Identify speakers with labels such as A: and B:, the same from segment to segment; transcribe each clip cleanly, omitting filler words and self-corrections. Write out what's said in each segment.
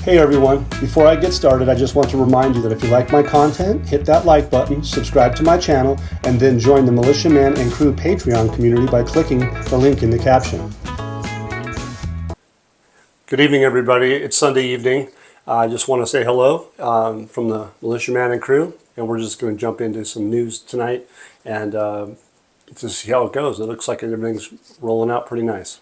A: Hey everyone, before I get started, I just want to remind you that if you like my content, hit that like button, subscribe to my channel, and then join the Militia Man and Crew Patreon community by clicking the link in the caption. Good evening everybody, it's Sunday evening. I just want to say hello from the Militia Man and Crew, and we're just going to jump into some news tonight and to see how it goes. It looks like everything's rolling out pretty nice.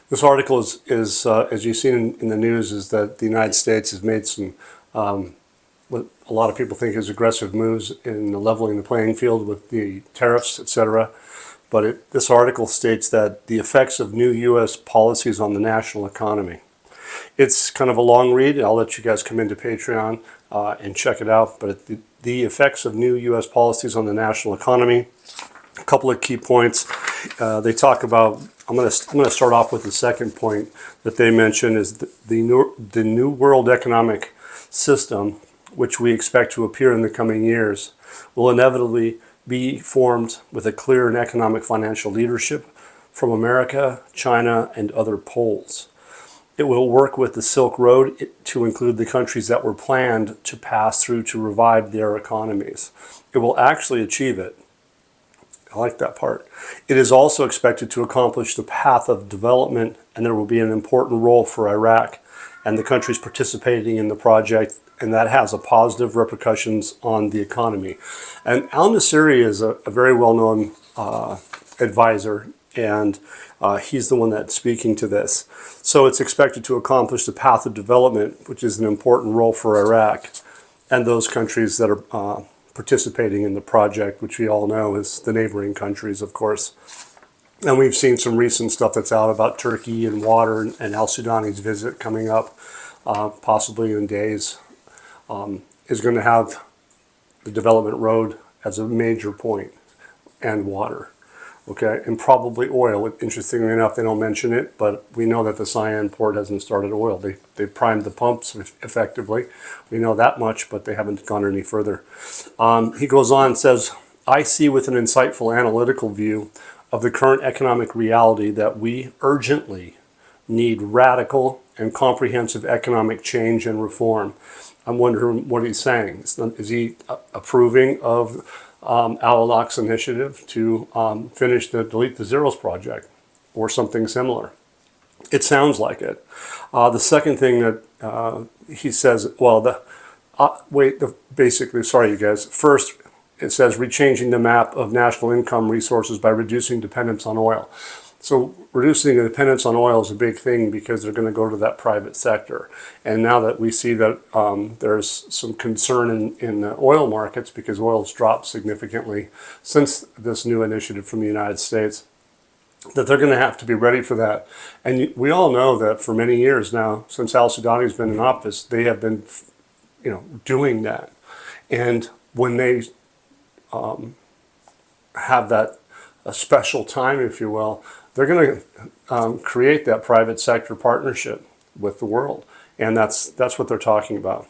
A: This article is as you've seen in the news, is that the United States has made some, what a lot of people think is aggressive moves in leveling the playing field with the tariffs, etc. But this article states that the effects of new U.S. policies on the national economy. It's kind of a long read. I'll let you guys come into Patreon and check it out. But the effects of new U.S. policies on the national economy. A couple of key points. They talk about. I'm going to start off with the second point that they mention is the new world economic system, which we expect to appear in the coming years, will inevitably be formed with a clear and economic financial leadership from America, China, and other poles. It will work with the Silk Road to include the countries that were planned to pass through to revive their economies. It will actually achieve it. I like that part. It is also expected to accomplish the path of development, and there will be an important role for Iraq and the countries participating in the project, and that has a positive repercussions on the economy. And al-Nasiri is a very well-known advisor, and he's the one that's speaking to this. So it's expected to accomplish the path of development, which is an important role for Iraq and those countries that are participating in the project, which we all know is the neighboring countries, of course. And we've seen some recent stuff that's out about Turkey and water and al-Sudani's visit coming up, possibly in days, is going to have the development road as a major point, and water, okay, and probably oil. Interestingly enough, they don't mention it, but we know that the Cyan port hasn't started oil. They primed the pumps effectively. We know that much, but they haven't gone any further. He goes on and says, I see with an insightful analytical view of the current economic reality that we urgently need radical and comprehensive economic change and reform. I'm wondering what he's saying. Is he approving of Al-Alaq's initiative to finish the Delete the Zeros project or something similar? It sounds like it. The second thing that he says, well, basically, sorry you guys. First, it says rechanging the map of national income resources by reducing dependence on oil. So reducing the dependence on oil is a big thing because they're going to go to that private sector. And now that we see that there's some concern in the oil markets because oil's dropped significantly since this new initiative from the United States, that they're going to have to be ready for that. And we all know that for many years now, since al-Sudani's been in office, they have been, doing that. And when they have that a special time, if you will, they're going to create that private sector partnership with the world, and that's what they're talking about.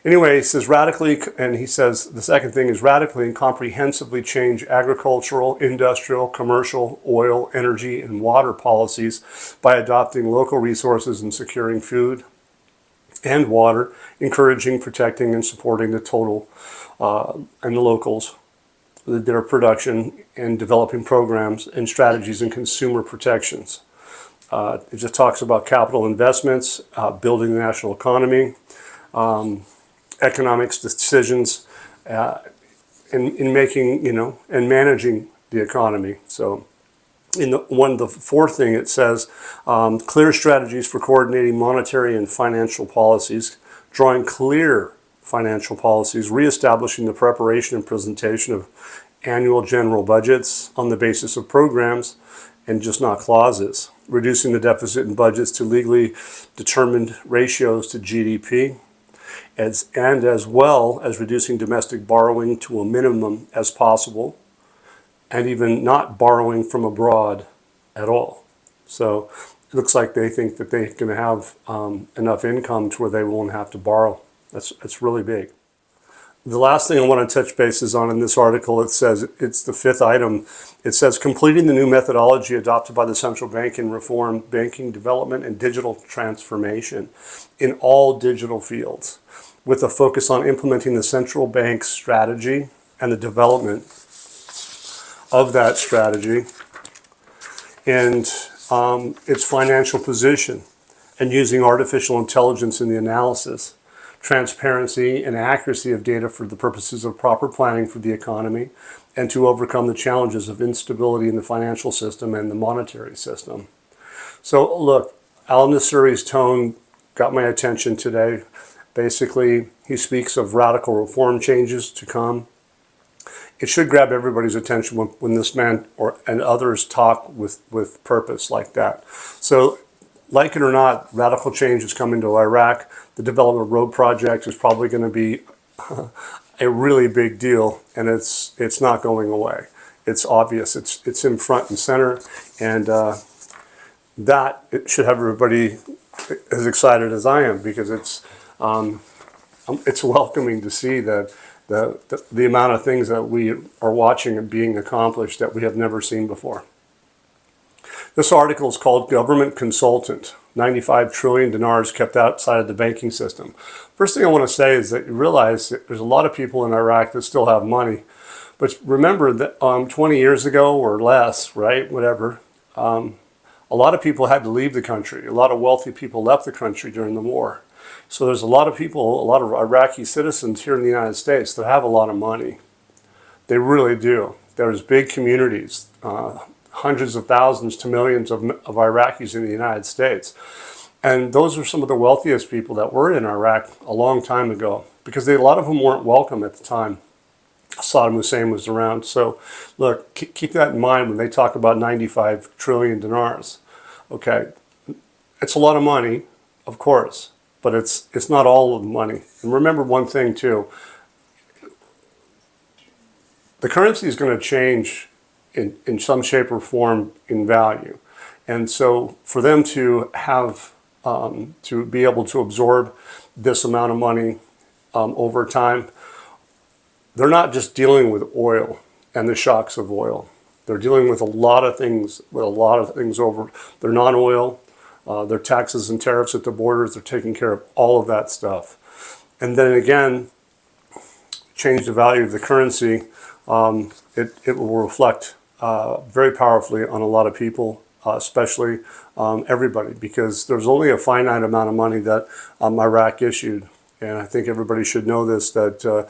A: Anyway, he says radically, and he says the second thing is radically and comprehensively change agricultural, industrial, commercial, oil, energy, and water policies by adopting local resources and securing food and water, encouraging, protecting, and supporting the total and the locals, their production, and developing programs and strategies and consumer protections. It just talks about capital investments, building the national economy, economics decisions, in making, and managing the economy. So the fourth thing it says, clear strategies for coordinating monetary and financial policies, drawing clear financial policies, reestablishing the preparation and presentation of annual general budgets on the basis of programs and just not clauses, reducing the deficit in budgets to legally determined ratios to GDP, as well as reducing domestic borrowing to a minimum as possible, and even not borrowing from abroad at all. So it looks like they think that they're going to have enough income to where they won't have to borrow. That's really big. The last thing I want to touch bases on in this article, it says, it's the fifth item. It says, completing the new methodology adopted by the central bank in reform, banking development, and digital transformation in all digital fields, with a focus on implementing the central bank's strategy and the development of that strategy and its financial position, and using artificial intelligence in the analysis, transparency, and accuracy of data for the purposes of proper planning for the economy and to overcome the challenges of instability in the financial system and the monetary system. So look, al-Nusri's tone got my attention today. Basically, he speaks of radical reform changes to come. It should grab everybody's attention when this man and others talk with purpose like that. So, like it or not, radical change is coming to Iraq. The development road project is probably going to be a really big deal, and it's not going away. It's obvious. It's in front and center, and that it should have everybody as excited as I am, because it's welcoming to see that the amount of things that we are watching and being accomplished that we have never seen before. This article is called Government Consultant, 95 trillion dinars kept outside of the banking system. First thing I want to say is that you realize that there's a lot of people in Iraq that still have money. But remember that 20 years ago or less, right, whatever, a lot of people had to leave the country. A lot of wealthy people left the country during the war. So there's a lot of people, a lot of Iraqi citizens here in the United States that have a lot of money. They really do. There's big communities, hundreds of thousands to millions of Iraqis in the United States. And those are some of the wealthiest people that were in Iraq a long time ago, because a lot of them weren't welcome at the time Saddam Hussein was around. So look, keep that in mind when they talk about 95 trillion dinars. Okay, it's a lot of money, of course, but it's not all of the money. And remember one thing too, the currency is going to change in some shape or form in value. And so for them to have, to be able to absorb this amount of money over time, they're not just dealing with oil and the shocks of oil. They're dealing with a lot of things, over. They're non-oil, their taxes and tariffs at the borders, they're taking care of all of that stuff. And then again, change the value of the currency, it will reflect very powerfully on a lot of people, especially everybody, because there's only a finite amount of money that Iraq issued. And I think everybody should know this, that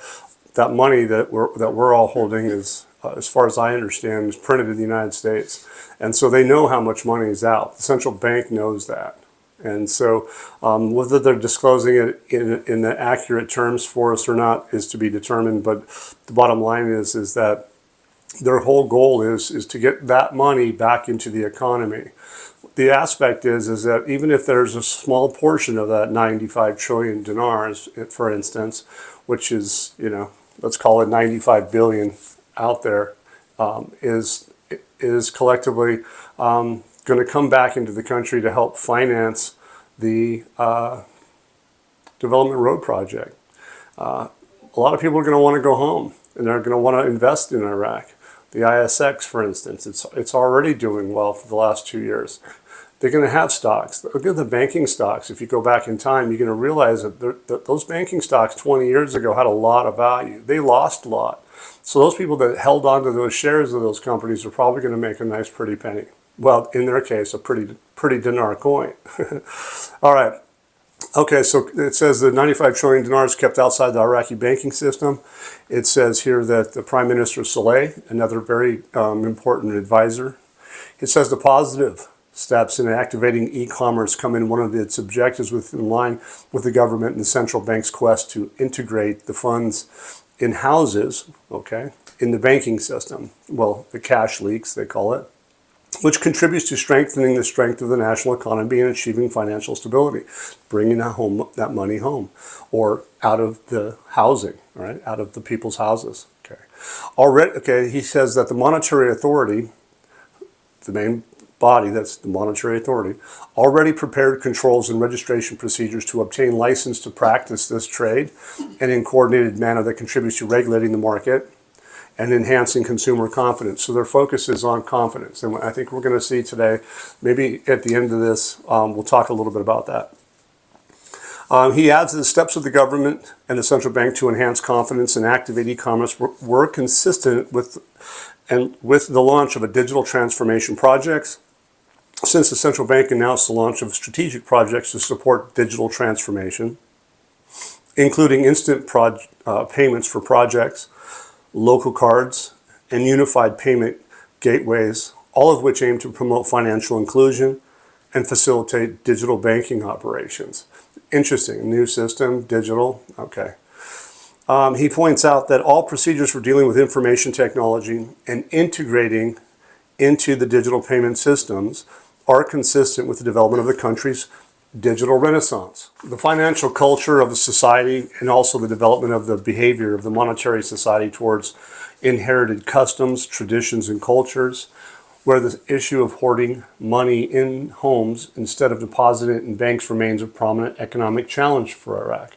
A: that money that we're all holding is, as far as I understand, is printed in the United States. And so they know how much money is out. The central bank knows that. And so whether they're disclosing it in the accurate terms for us or not is to be determined. But the bottom line is that their whole goal is to get that money back into the economy. The aspect is that even if there's a small portion of that 95 trillion dinars, for instance, which is, let's call it 95 billion out there, is collectively going to come back into the country to help finance the development road project. A lot of people are going to want to go home, and they're going to want to invest in Iraq. The ISX, for instance, it's already doing well for the last 2 years. They're going to have stocks. Look at the banking stocks. If you go back in time, you're going to realize that those banking stocks 20 years ago had a lot of value. They lost a lot. So those people that held on to those shares of those companies are probably going to make a nice pretty penny. Well, in their case, a pretty dinar coin. All right. Okay, so it says the 95 trillion dinars kept outside the Iraqi banking system. It says here that the Prime Minister Saleh, another very important advisor, it says the positive steps in activating e-commerce come in one of its objectives in line with the government and the central bank's quest to integrate the funds in houses, okay, in the banking system. Well, the cash leaks, they call it, which contributes to strengthening the strength of the national economy and achieving financial stability, bringing that money home or out of the housing, right, out of the people's houses. Okay, he says that the monetary authority, the main body, that's the monetary authority, already prepared controls and registration procedures to obtain license to practice this trade and in coordinated manner that contributes to regulating the market and enhancing consumer confidence. So their focus is on confidence. And I think we're going to see today, maybe at the end of this, we'll talk a little bit about that. He adds that the steps of the government and the central bank to enhance confidence and activate e-commerce were consistent with the launch of a digital transformation projects, since the central bank announced the launch of strategic projects to support digital transformation, including instant payments for projects, local cards, and unified payment gateways, all of which aim to promote financial inclusion and facilitate digital banking operations. Interesting, new system, digital, okay. He points out that all procedures for dealing with information technology and integrating into the digital payment systems are consistent with the development of the country's digital renaissance. The financial culture of the society and also the development of the behavior of the monetary society towards inherited customs, traditions, and cultures, where the issue of hoarding money in homes instead of depositing it in banks remains a prominent economic challenge for Iraq.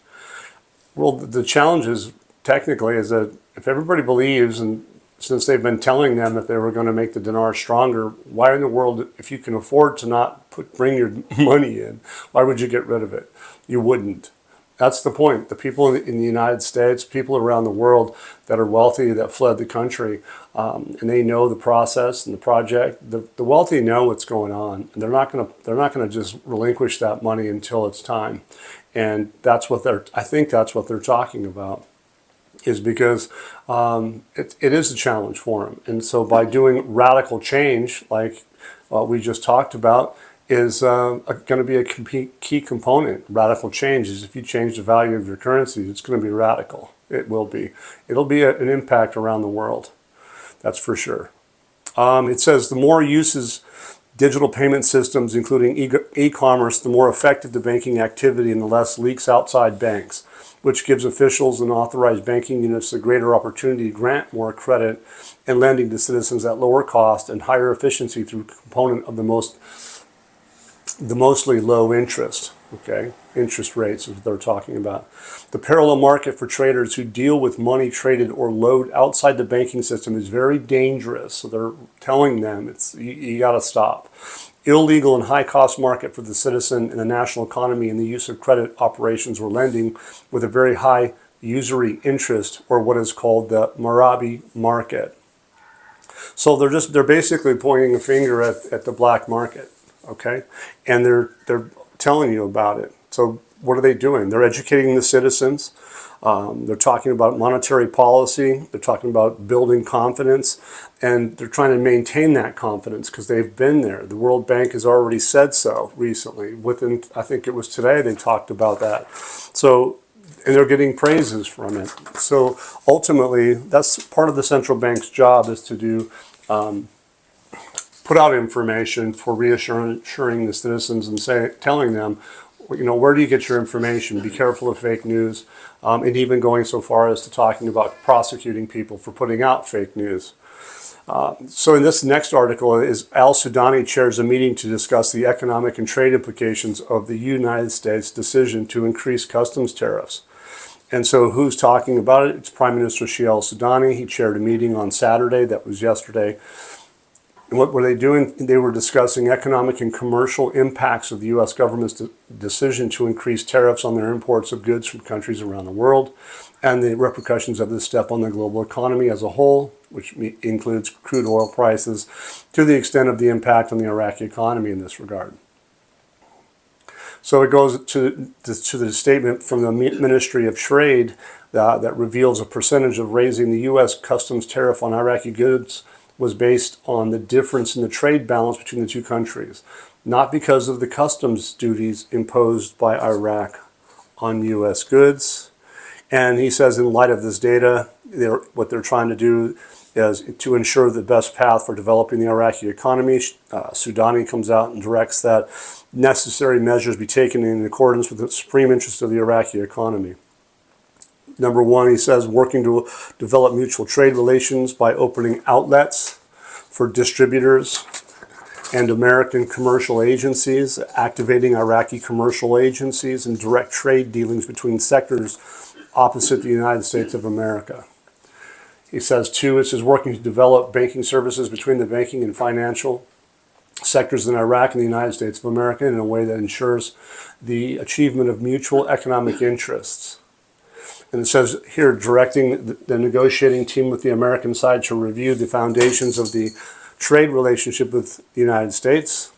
A: Well, the challenge is technically is that if everybody believes, and since they've been telling them that they were going to make the dinar stronger, why in the world, if you can afford to not bring your money in, why would you get rid of it? You wouldn't. That's the point. The people in the United States, people around the world that are wealthy, that fled the country, and they know the process and the project. The wealthy know what's going on, and they're not going to just relinquish that money until it's time. And that's what I think that's what they're talking about, is because it is a challenge for them. And so by doing radical change, like we just talked about, is going to be a key component. Radical change is if you change the value of your currency, it's going to be radical. It will be. It'll be an impact around the world. That's for sure. It says the more uses digital payment systems, including e-commerce, the more effective the banking activity and the less leaks outside banks, which gives officials and authorized banking units a greater opportunity to grant more credit and lending to citizens at lower cost and higher efficiency through a component of the mostly low interest, okay? Interest rates is what they're talking about. The parallel market for traders who deal with money traded or load outside the banking system is very dangerous. So they're telling them you got to stop. Illegal and high-cost market for the citizen and the national economy in the use of credit operations or lending with a very high usury interest, or what is called the Marabi market. So they're basically pointing a finger at the black market. Okay, and they're telling you about it. So what are they doing? They're educating the citizens. They're talking about monetary policy. They're talking about building confidence, and they're trying to maintain that confidence because they've been there. The World Bank has already said so recently. Within, I think it was today, they talked about that. So, and they're getting praises from it. So ultimately, that's part of the central bank's job, is to do. Put out information for reassuring the citizens and telling them, where do you get your information? Be careful of fake news, and even going so far as to talking about prosecuting people for putting out fake news. So in this next article is Al-Sudani chairs a meeting to discuss the economic and trade implications of the United States decision to increase customs tariffs. And so who's talking about it? It's Prime Minister Al-Sudani. He chaired a meeting on Saturday, that was yesterday. And what were they doing? They were discussing economic and commercial impacts of the U.S. government's decision to increase tariffs on their imports of goods from countries around the world, and the repercussions of this step on the global economy as a whole, which includes crude oil prices, to the extent of the impact on the Iraqi economy in this regard. So it goes to the statement from the Ministry of Trade that reveals a percentage of raising the U.S. customs tariff on Iraqi goods was based on the difference in the trade balance between the two countries, not because of the customs duties imposed by Iraq on U.S. goods. And he says, in light of this data, what they're trying to do is to ensure the best path for developing the Iraqi economy. Sudani comes out and directs that necessary measures be taken in accordance with the supreme interest of the Iraqi economy. Number one, he says, working to develop mutual trade relations by opening outlets for distributors and American commercial agencies, activating Iraqi commercial agencies and direct trade dealings between sectors opposite the United States of America. He says, two, it says working to develop banking services between the banking and financial sectors in Iraq and the United States of America in a way that ensures the achievement of mutual economic interests. And it says here, directing the negotiating team with the American side to review the foundations of the trade relationship with the United States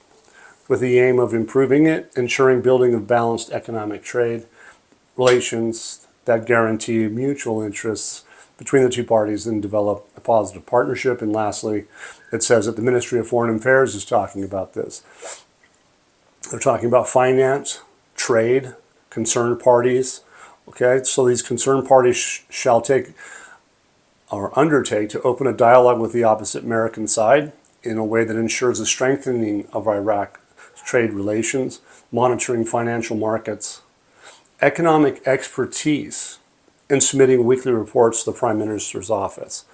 A: with the aim of improving it, ensuring building of balanced economic trade relations that guarantee mutual interests between the two parties and develop a positive partnership. And lastly, it says that the Ministry of Foreign Affairs is talking about this. They're talking about finance, trade, concerned parties. Okay, so these concerned parties shall take or undertake to open a dialogue with the opposite American side in a way that ensures the strengthening of Iraq's trade relations, monitoring financial markets, economic expertise, and submitting weekly reports to the Prime Minister's office.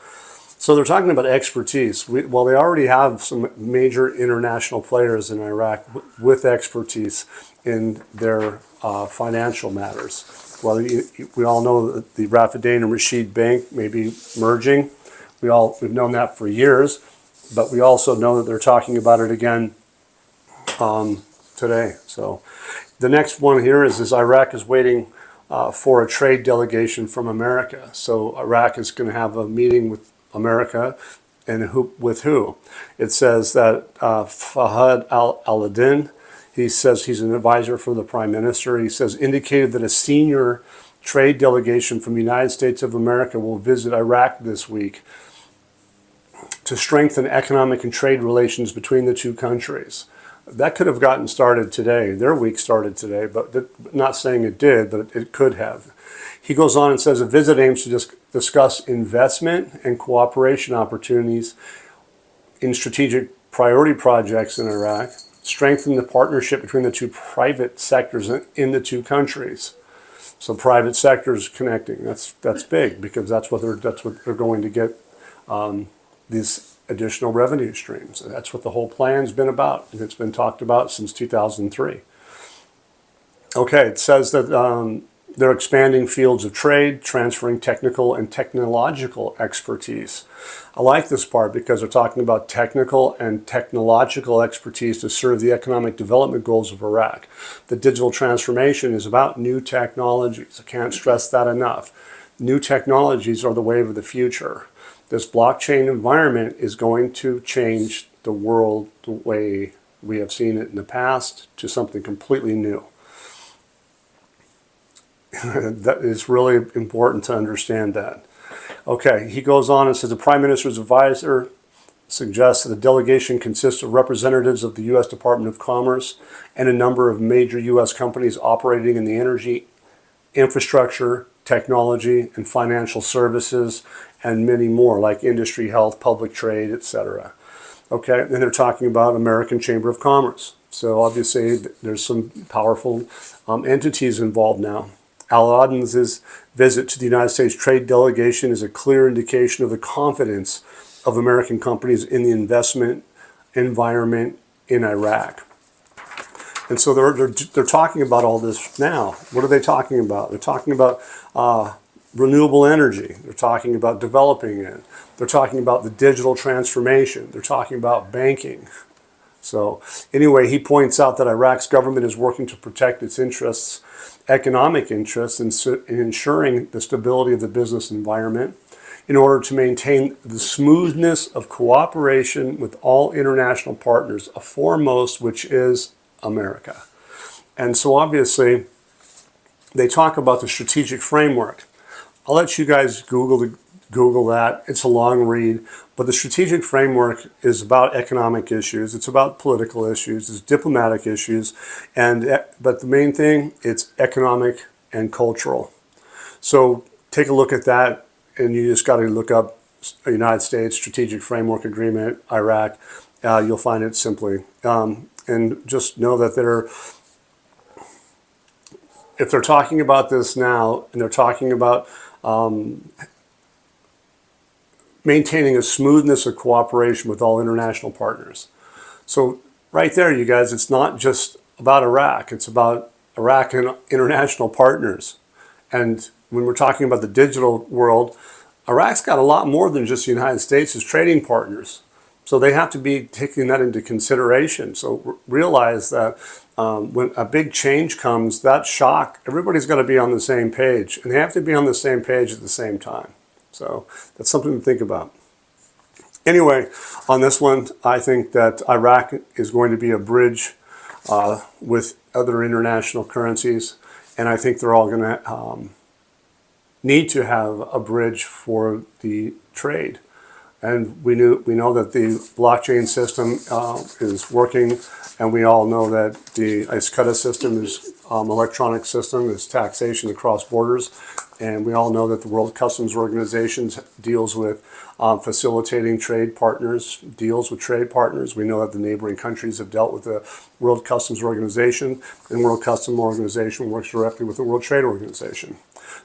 A: So they're talking about expertise. Well, they already have some major international players in Iraq with expertise in their financial matters. Well, we all know that the Rafidain and Rashid Bank may be merging. We've known that for years, but we also know that they're talking about it again today. So the next one here is Iraq is waiting for a trade delegation from America. So Iraq is going to have a meeting with America, and with who? It says that Fahad al-Adin, he says he's an advisor for the Prime Minister. He says indicated that a senior trade delegation from the United States of America will visit Iraq this week to strengthen economic and trade relations between the two countries. That could have gotten started today. Their week started today, but not saying it did, but it could have. He goes on and says a visit aims to discuss investment and cooperation opportunities in strategic priority projects in Iraq, strengthen the partnership between the two private sectors in the two countries. So private sectors connecting, that's big, because that's what they're going to get these additional revenue streams. That's what the whole plan's been about, and it's been talked about since 2003. Okay, it says that they're expanding fields of trade, transferring technical and technological expertise. I like this part because they're talking about technical and technological expertise to serve the economic development goals of Iraq. The digital transformation is about new technologies. I can't stress that enough. New technologies are the wave of the future. This blockchain environment is going to change the world the way we have seen it in the past to something completely new. That is really important to understand that. Okay, he goes on and says the Prime Minister's advisor suggests that the delegation consists of representatives of the U.S. Department of Commerce and a number of major U.S. companies operating in the energy, infrastructure, technology, and financial services, and many more like industry, health, public trade, etc. Okay, and they're talking about American Chamber of Commerce. So obviously there's some powerful entities involved now. Al-Adin's visit to the United States trade delegation is a clear indication of the confidence of American companies in the investment environment in Iraq. And so they're talking about all this now. What are they talking about? They're talking about renewable energy. They're talking about developing it. They're talking about the digital transformation. They're talking about banking. So anyway, he points out that Iraq's government is working to protect its interests, economic interests, in ensuring the stability of the business environment in order to maintain the smoothness of cooperation with all international partners, a foremost which is America. And so obviously, they talk about the strategic framework. I'll let you guys Google that. It's a long read. But the strategic framework is about economic issues. It's about political issues. It's diplomatic issues. But the main thing, it's economic and cultural. So take a look at that, and you just got to look up United States Strategic Framework Agreement, Iraq. You'll find it simply. And just know that if they're talking about this now, and they're talking about maintaining a smoothness of cooperation with all international partners. So right there, you guys, it's not just about Iraq. It's about Iraq and international partners. And when we're talking about the digital world, Iraq's got a lot more than just the United States as trading partners. So they have to be taking that into consideration. So realize that when a big change comes, that shock, everybody's got to be on the same page. And they have to be on the same page at the same time. So that's something to think about. Anyway, on this one, I think that Iraq is going to be a bridge with other international currencies. And I think they're all going to need to have a bridge for the trade. And we know that the blockchain system is working, and we all know that the IQD system is electronic system is taxation across borders, and we all know that the World Customs Organization deals with facilitating trade partners, deals with trade partners. We know that the neighboring countries have dealt with the World Customs Organization, and World Customs Organization works directly with the World Trade Organization.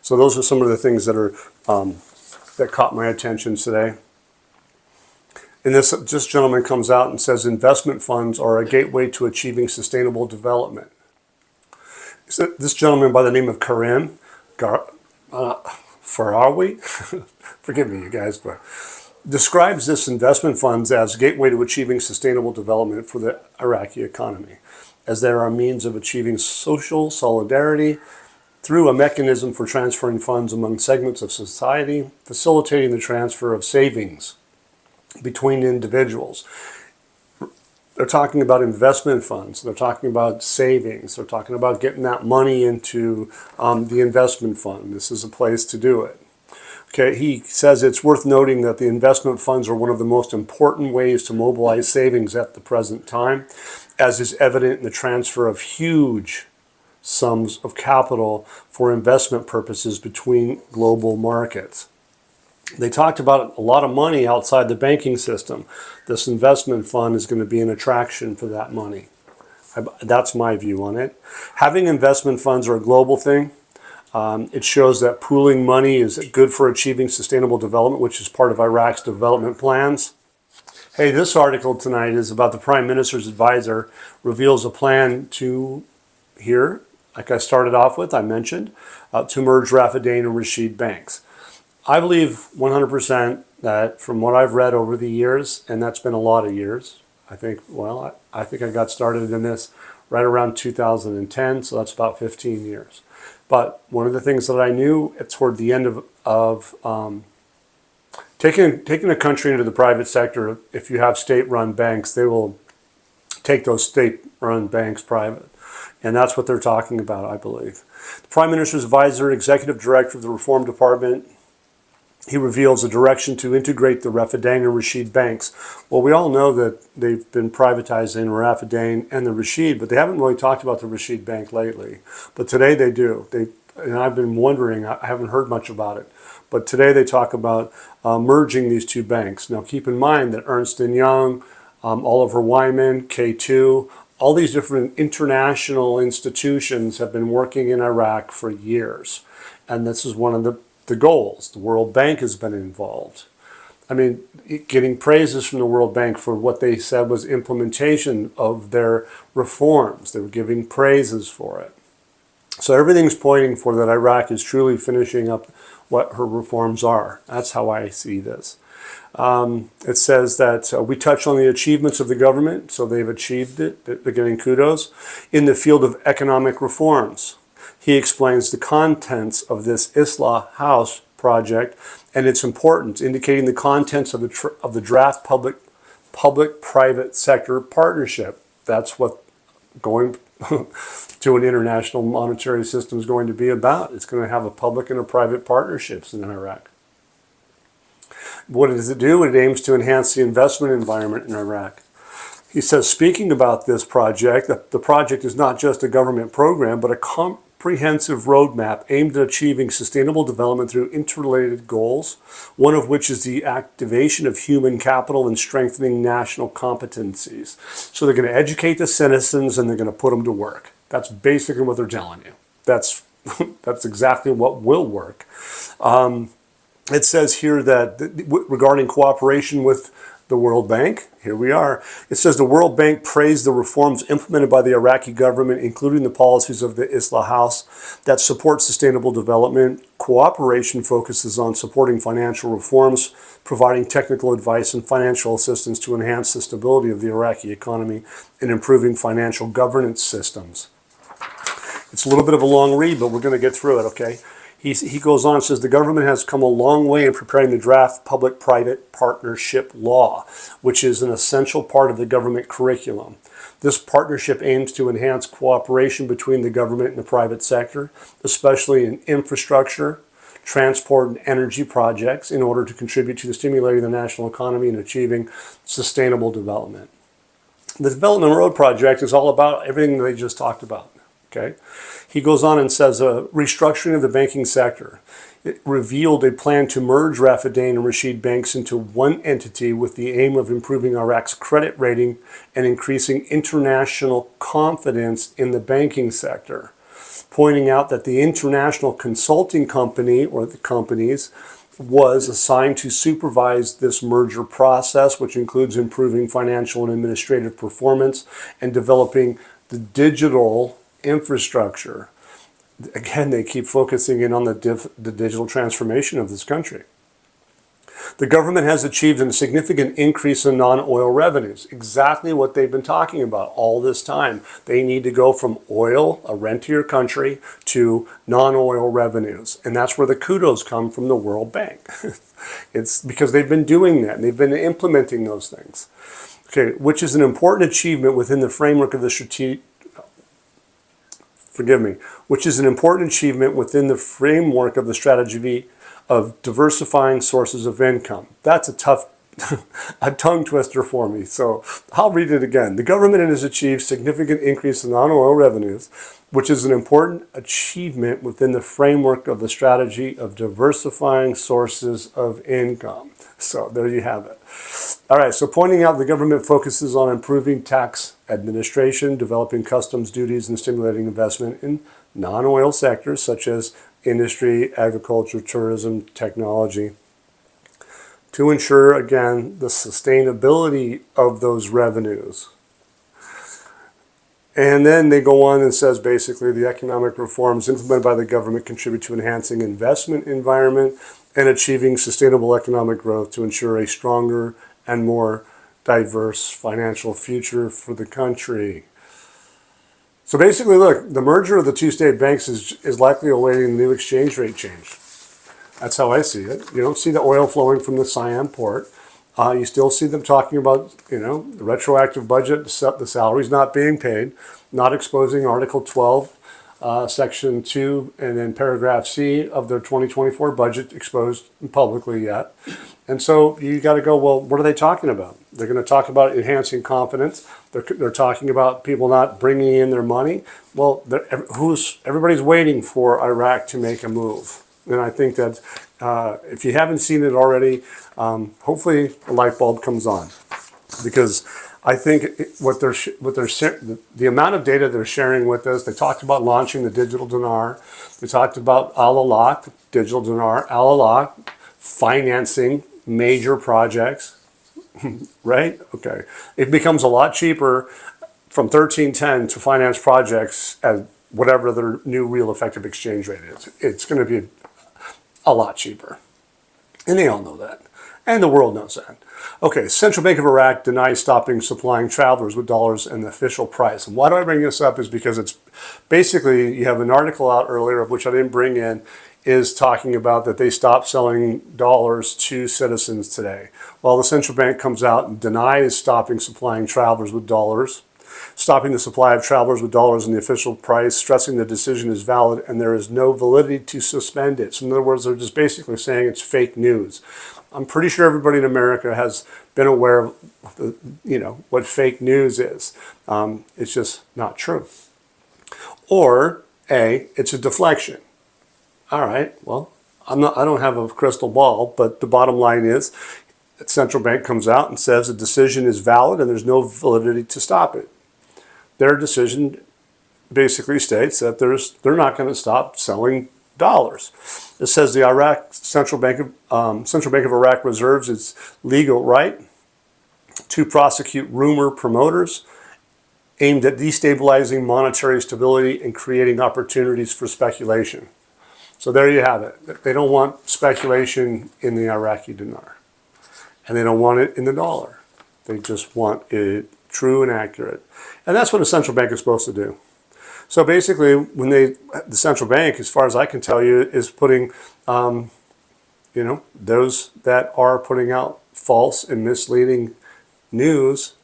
A: So those are some of the things that are that caught my attention today. And this gentleman comes out and says investment funds are a gateway to achieving sustainable development. This gentleman by the name of Karim Farawi, forgive me you guys, but describes this investment funds as a gateway to achieving sustainable development for the Iraqi economy, as they are a means of achieving social solidarity through a mechanism for transferring funds among segments of society, facilitating the transfer of savings between individuals. They're talking about investment funds. They're talking about savings. They're talking about getting that money into the investment fund. This is a place to do it. Okay, he says it's worth noting that the investment funds are one of the most important ways to mobilize savings at the present time, as is evident in the transfer of huge sums of capital for investment purposes between global markets. They talked about a lot of money outside the banking system. This investment fund is going to be an attraction for that money. That's my view on it. Having investment funds are a global thing. It shows that pooling money is good for achieving sustainable development, which is part of Iraq's development plans. Hey, this article tonight is about the Prime Minister's advisor reveals a plan to, here, like I started off with, I mentioned, to merge Rafidain and Rashid banks. I believe 100% that from what I've read over the years, and that's been a lot of years, I think I got started in this right around 2010, so that's about 15 years. But one of the things that I knew toward the end of taking a country into the private sector, if you have state-run banks, they will take those state-run banks private. And that's what they're talking about, I believe. The Prime Minister's advisor, executive director of the Reform Department, he reveals a direction to integrate the Rafidain and Rashid banks. Well, we all know that they've been privatizing Rafidain and the Rashid, but they haven't really talked about the Rashid bank lately. But today they do. And I've been wondering, I haven't heard much about it. But today they talk about merging these two banks. Now keep in mind that Ernst & Young, Oliver Wyman, K2, all these different international institutions have been working in Iraq for years. And this is one of the goals. The World Bank has been involved. I mean, getting praises from the World Bank for what they said was implementation of their reforms. They were giving praises for it. So everything's pointing for that Iraq is truly finishing up what her reforms are. That's how I see this. It says that we touch on the achievements of the government, so they've achieved it, they're getting kudos, in the field of economic reforms. He explains the contents of this Islah House project and its importance, indicating the contents of the draft public-private sector partnership. That's what going to an international monetary system is going to be about. It's going to have a public and a private partnerships in Iraq. What does it do? It aims to enhance the investment environment in Iraq. He says, speaking about this project, the project is not just a government program, but a comprehensive roadmap aimed at achieving sustainable development through interrelated goals, one of which is the activation of human capital and strengthening national competencies. So they're going to educate the citizens and they're going to put them to work. That's basically what they're telling you. That's exactly what will work. It says here that regarding cooperation with The World Bank, here we are. It says the World Bank praised the reforms implemented by the Iraqi government, including the policies of the Islah House that support sustainable development. Cooperation focuses on supporting financial reforms, providing technical advice and financial assistance to enhance the stability of the Iraqi economy, and improving financial governance systems. It's a little bit of a long read, but we're going to get through it, okay? He goes on and says, the government has come a long way in preparing the draft public-private partnership law, which is an essential part of the government curriculum. This partnership aims to enhance cooperation between the government and the private sector, especially in infrastructure, transport, and energy projects, in order to contribute to stimulating the national economy and achieving sustainable development. The Development Road Project is all about everything they just talked about. Okay. He goes on and says restructuring of the banking sector. It revealed a plan to merge Rafidain and Rashid banks into one entity with the aim of improving Iraq's credit rating and increasing international confidence in the banking sector, pointing out that the international consulting company, or the companies, was assigned to supervise this merger process, which includes improving financial and administrative performance and developing the digital infrastructure. Again, they keep focusing in on the digital transformation of this country. The government has achieved a significant increase in non-oil revenues, exactly what they've been talking about all this time. They need to go from oil, a rentier country, to non-oil revenues. And that's where the kudos come from the World Bank. It's because they've been doing that, and they've been implementing those things. Okay, which is an important achievement within the framework of the which is an important achievement within the framework of the strategy of diversifying sources of income. That's a tough, a tongue twister for me, so I'll read it again. The government has achieved significant increase in non-oil revenues, which is an important achievement within the framework of the strategy of diversifying sources of income. So there you have it. All right, so pointing out the government focuses on improving tax administration, developing customs duties, and stimulating investment in non-oil sectors such as industry, agriculture, tourism, technology, to ensure, again, the sustainability of those revenues. And then they go on and says basically the economic reforms implemented by the government contribute to enhancing investment environment and achieving sustainable economic growth to ensure a stronger and more diverse financial future for the country. So basically, look, the merger of the two state banks is likely awaiting a new exchange rate change. That's how I see it. You don't see the oil flowing from the Siam port. You still see them talking about, the retroactive budget, the salaries not being paid, not exposing Article 12, Section 2, and then Paragraph C of their 2024 budget exposed publicly yet. And so you got to go, well, what are they talking about? They're going to talk about enhancing confidence. They're talking about people not bringing in their money. Well, everybody's waiting for Iraq to make a move. And I think that if you haven't seen it already, hopefully a light bulb comes on, because I think the amount of data they're sharing with us. They talked about launching the digital dinar. They talked about Al-Alaq, digital dinar, Al-Alaq, financing major projects, right? Okay, it becomes a lot cheaper from 1310 to finance projects at whatever their new real effective exchange rate is. It's going to be a lot cheaper. And they all know that. And the world knows that. Okay, Central Bank of Iraq denies stopping supplying travelers with dollars and the official price. And why do I bring this up is because it's basically, you have an article out earlier, of which I didn't bring in, is talking about that they stopped selling dollars to citizens today. Well, the central bank comes out and denies stopping supplying travelers with dollars, stopping the supply of travelers with dollars in the official price, stressing the decision is valid and there is no validity to suspend it. So in other words, they're just basically saying it's fake news. I'm pretty sure everybody in America has been aware of what fake news is. It's just not true. Or A, it's a deflection. All right, well, I don't have a crystal ball, but the bottom line is the central bank comes out and says the decision is valid and there's no validity to stop it. Their decision basically states that they're not going to stop selling dollars. It says the Central Bank of Iraq reserves its legal right to prosecute rumor promoters aimed at destabilizing monetary stability and creating opportunities for speculation. So there you have it. They don't want speculation in the Iraqi dinar, and they don't want it in the dollar. They just want it true and accurate. And that's what a central bank is supposed to do. So basically, when the central bank, as far as I can tell you, is putting, those that are putting out false and misleading news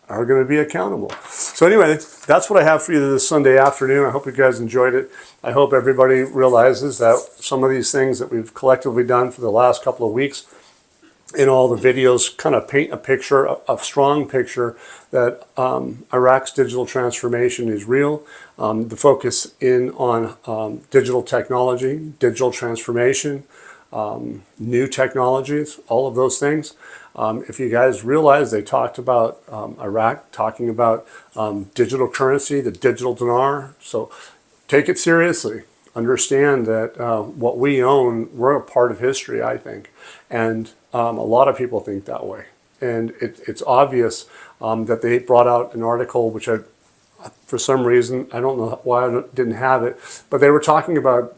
A: are going to be accountable. So anyway, that's what I have for you this Sunday afternoon. I hope you guys enjoyed it. I hope everybody realizes that some of these things that we've collectively done for the last couple of weeks in all the videos kind of paint a picture, a strong picture that Iraq's digital transformation is real. The focus in on digital technology, digital transformation, new technologies, all of those things. If you guys realize, they talked about Iraq talking about digital currency, the digital dinar. So take it seriously. Understand that what we own, we're a part of history, I think. And a lot of people think that way. And it's obvious that they brought out an article, which for some reason, I don't know why I didn't have it, but they were talking about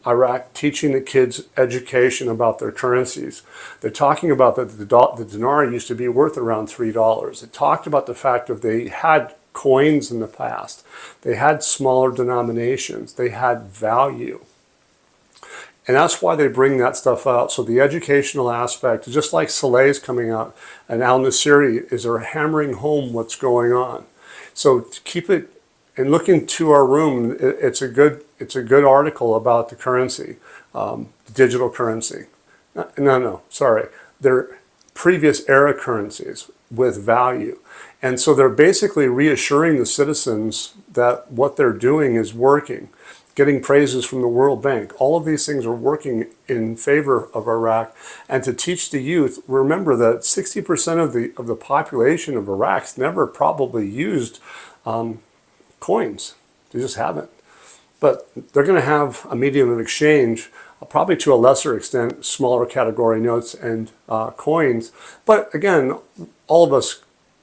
A: Iraq teaching the kids education about their currencies. They're talking about that the dinar used to be worth around $3. It talked about the fact that they had coins in the past. They had smaller denominations. They had value. And that's why they bring that stuff out. So the educational aspect, just like Saleh's coming out, and Al-Nasiri is they're hammering home what's going on. So to keep it, and look into our room, it's a good article about the currency, digital currency. Sorry. They're previous era currencies with value. And so they're basically reassuring the citizens that what they're doing is working, getting praises from the World Bank. All of these things are working in favor of Iraq. And to teach the youth, remember that 60% of the population of Iraq's never probably used coins. They just haven't. But they're going to have a medium of exchange, probably to a lesser extent, smaller category notes and coins. But again, all of us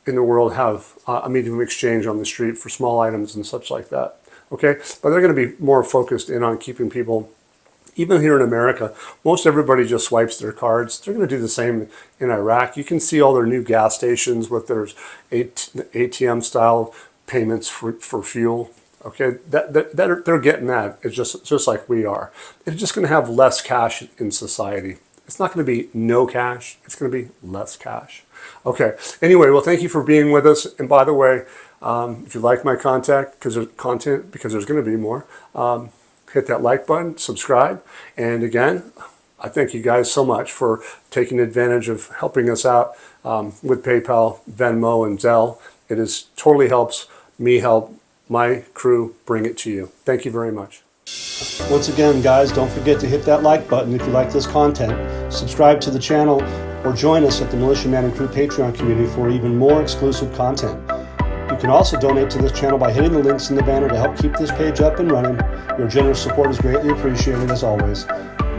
A: in the world have a medium of exchange on the street for small items and such like that. Okay, but they're going to be more focused in on keeping people, even here in America, most everybody just swipes their cards. They're going to do the same in Iraq. You can see all their new gas stations with their ATM style payments for fuel. Okay, they're getting that. It's just like we are. It's just going to have less cash in society. It's not going to be no cash. It's going to be less cash. Okay. Anyway, well, thank you for being with us. And by the way, if you like my content, because there's going to be more, hit that like button, subscribe. And again, I thank you guys so much for taking advantage of helping us out with PayPal, Venmo, and Zelle. It totally helps me help my crew bring it to you. Thank you very much. Once again, guys, don't forget to hit that like button if you like this content. Subscribe to the channel or join us at the Militia Man and Crew Patreon community for even more exclusive content. You can also donate to this channel by hitting the links in the banner to help keep this page up and running. Your generous support is greatly appreciated, as always.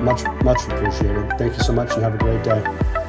A: Much, much appreciated. Thank you so much and have a great day.